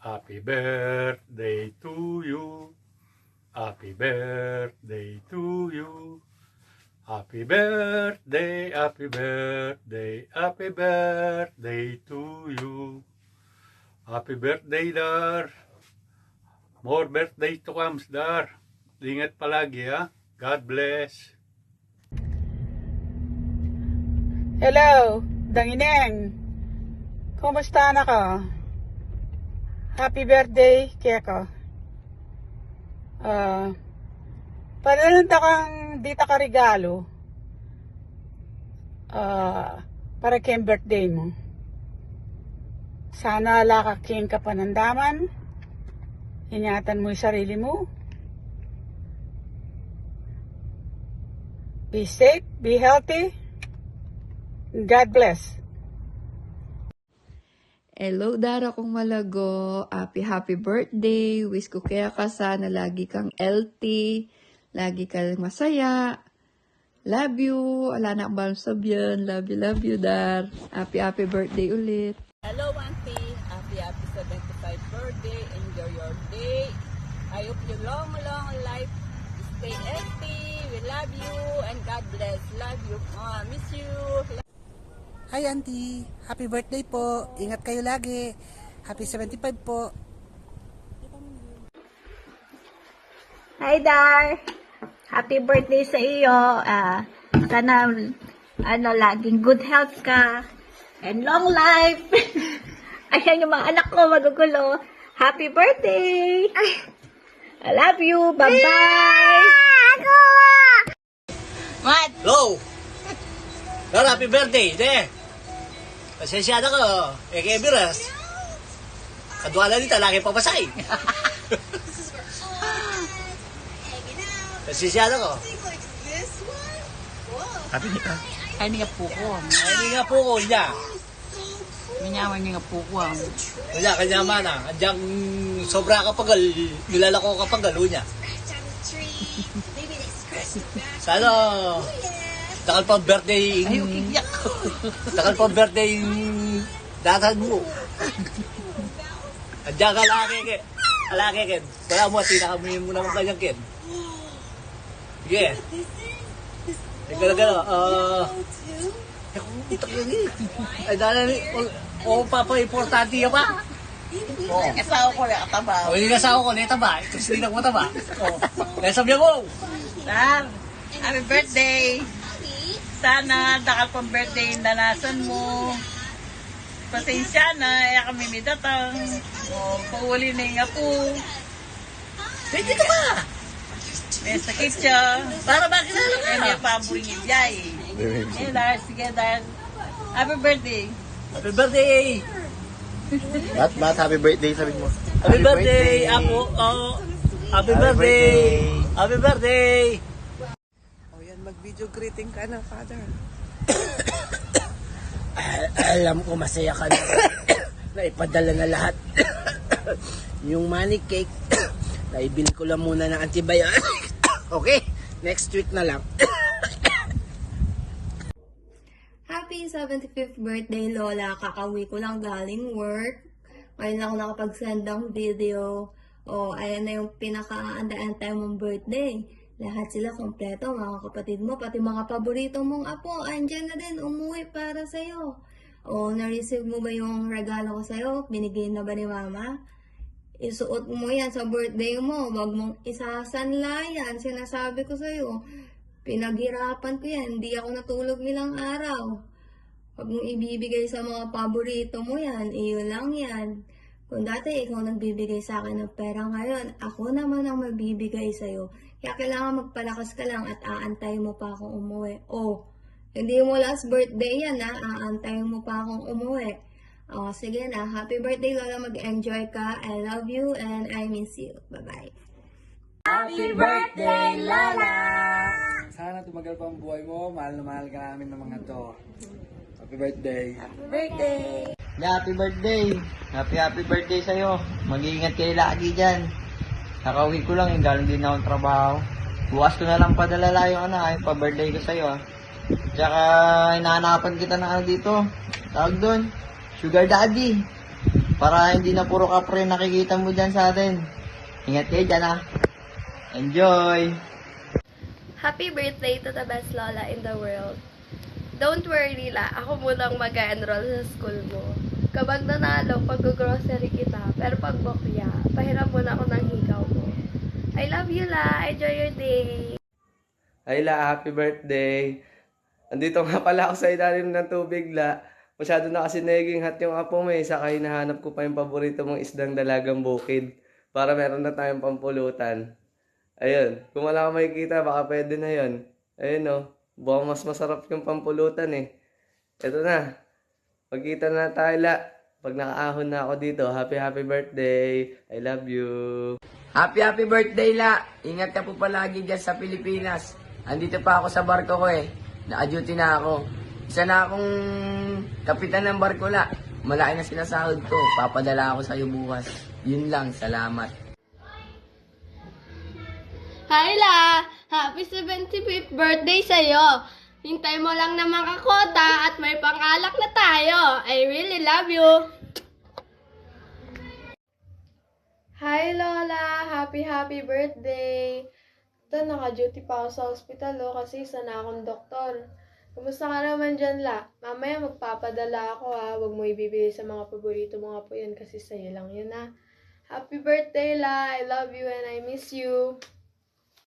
Happy birthday to you. Happy birthday to you. Happy birthday, happy birthday, happy birthday to you. Happy birthday, Dar. More birthday to come, Dar. Ingat palagi, ha. God bless. Hello, Dangineng. Kumusta na ka? Happy birthday, Keko. Panalunta kang dita ka regalo. Para kayong birthday mo. Sana lakaking ka panandaman. Ingatan mo yung sarili mo. Be safe, be healthy. God bless. Hello, Dara kong malago. Happy birthday. Wish ko kaya ka sana lagi kang healthy. Lagi kang masaya. Love you. Wala na akong sabihin. Love you, Dar. Happy birthday ulit. Hello, Auntie. Happy 75th birthday. Enjoy your day. I hope you long life. Stay healthy. We love you. And God bless. Love you. Miss you. Hi Auntie, happy birthday po. Ingat kayo lagi. Happy 75 po. Hi Dar! Happy birthday sa iyo. Sana laging good health ka and long life. Ayan yung mga anak ko magugulo. Happy birthday! I love you. Bye-bye! What? Hello! Dar, happy birthday! De! Pasensyada ko. Kaya biras. Kadwala dito, laki papasay. Pasensyada ko. Ay, hindi nga po ko. Ay, hindi nga po ko niya. Minyawan niya nga po ko. Kanya mana. Andiyan sobra kapag nilalako kapag galo niya. Sana dakal pa birthday. Ay, ukiyak. Dakal pa birthday datan mo. Andiyan ka laki ken. Wala mo, tinakamuhin mo naman kanyang ken. Sige. Gala-gala. Ay, dala ni. O, papa, importante yan pa. Oo. Kasawa ko na kataba. O, yung kasawa ko, netaba. Ito sila mo mataba. O, nasabi mo. Sam, happy birthday. Sana dakal pang birthday yung danasan mo. Pasensya na, kami midatang. O, pauli na yung apo. Pwede ka ba? May sakit siya. Para ba kilala ka? Hindi pa buringin niya eh. Dar, sige Dar. Happy birthday. Happy birthday! Bat, happy birthday sabi mo. Happy birthday, Apo! Oh, happy birthday! Happy birthday! O yan, mag-video greeting ka na, Father. Alam ko masaya ka na. Naipadala na lahat. Yung money cake, naibili ko lang muna ng antibiotic. Okay, next week na lang. Happy 75th birthday, Lola. Kakauwi ko lang galing work. Ngayon lang ako nakapag-send ng video. Ayan na yung pinaka-anda-antay mong birthday. Lahat sila kompleto, mga kapatid mo, pati mga paborito mong apo. Andyan na din, umuwi para sa'yo. Na-receive mo ba yung regalo ko sa'yo? Binigay na ba ni Mama? Isuot mo yan sa birthday mo. Wag mong isasanla yan. Sinasabi ko sa'yo. Pinaghirapan ko yan. Hindi ako natulog ilang araw. Wag mong ibibigay sa mga paborito mo yan. Iyo lang yan. Kung dati ikaw nagbibigay sa akin ng pera ngayon, ako naman ang magbibigay sa'yo. Kaya kailangan magpalakas ka lang at aantay mo pa akong umuwi. Hindi mo last birthday yan ha. Aantay mo pa akong umuwi. Sige na. Happy birthday, Lola. Mag-enjoy ka. I love you and I miss you. Bye-bye. Happy birthday, Lola! Sana tumagal pa ang buhay mo. Mahal na mahal ka namin ng mga to. Happy birthday. Happy birthday. Happy birthday sa'yo. Mag-iingat kayo lagi dyan. Nakauwi ko lang yung galing din akong trabaho. Bukas ko na lang padala yung yung pa-birthday ko sa'yo. Tsaka hinahanapan kita na dito. Tawag doon. Sugar Daddy. Para hindi na puro kapre nakikita mo dyan sa atin. Ingat kayo dyan ha. Enjoy! Happy birthday to the best lola in the world. Don't worry, Lila. Ako munang mag-enroll sa school mo. Kapag nanalo, pag-grocery kita. Pero pag bokya, pahiram muna ako ng hikaw mo. I love you, La. Enjoy your day. Ay La, happy birthday. Andito nga pala ako sa ilalim ng tubig, La. Masyado na kasi naging hot yung apo mo eh. Saka hinahanap ko pa yung paborito mong isdang dalagang bukid. Para meron na tayong pampulutan. Ayun, kung wala ka makikita, baka pwede na yun. Ayun o, baka mas masarap yung pampulutan eh. Ito na, magkita na tayo, La. Pag nakaahon na ako dito, happy birthday. I love you. Happy birthday, La. Ingat ka po palagi dyan sa Pilipinas. Andito pa ako sa barko ko eh. Naka-duty na ako. Isa na akong kapitan ng barko, La. Malaki na sinasahod ko. Papadala ako sa'yo bukas. Yun lang, salamat. Hi, La! Happy 75th birthday sa'yo! Hintay mo lang na makakota at may pangalak na tayo. I really love you! Hi, Lola! Happy birthday! Ito, naka-duty pa ako sa hospital kasi isa na akong doktor. Kumusta ka naman dyan, La? Mamaya magpapadala ako Huwag mo ibibili sa mga paborito mo nga po yan kasi sa'yo lang yun Happy birthday, La! I love you and I miss you!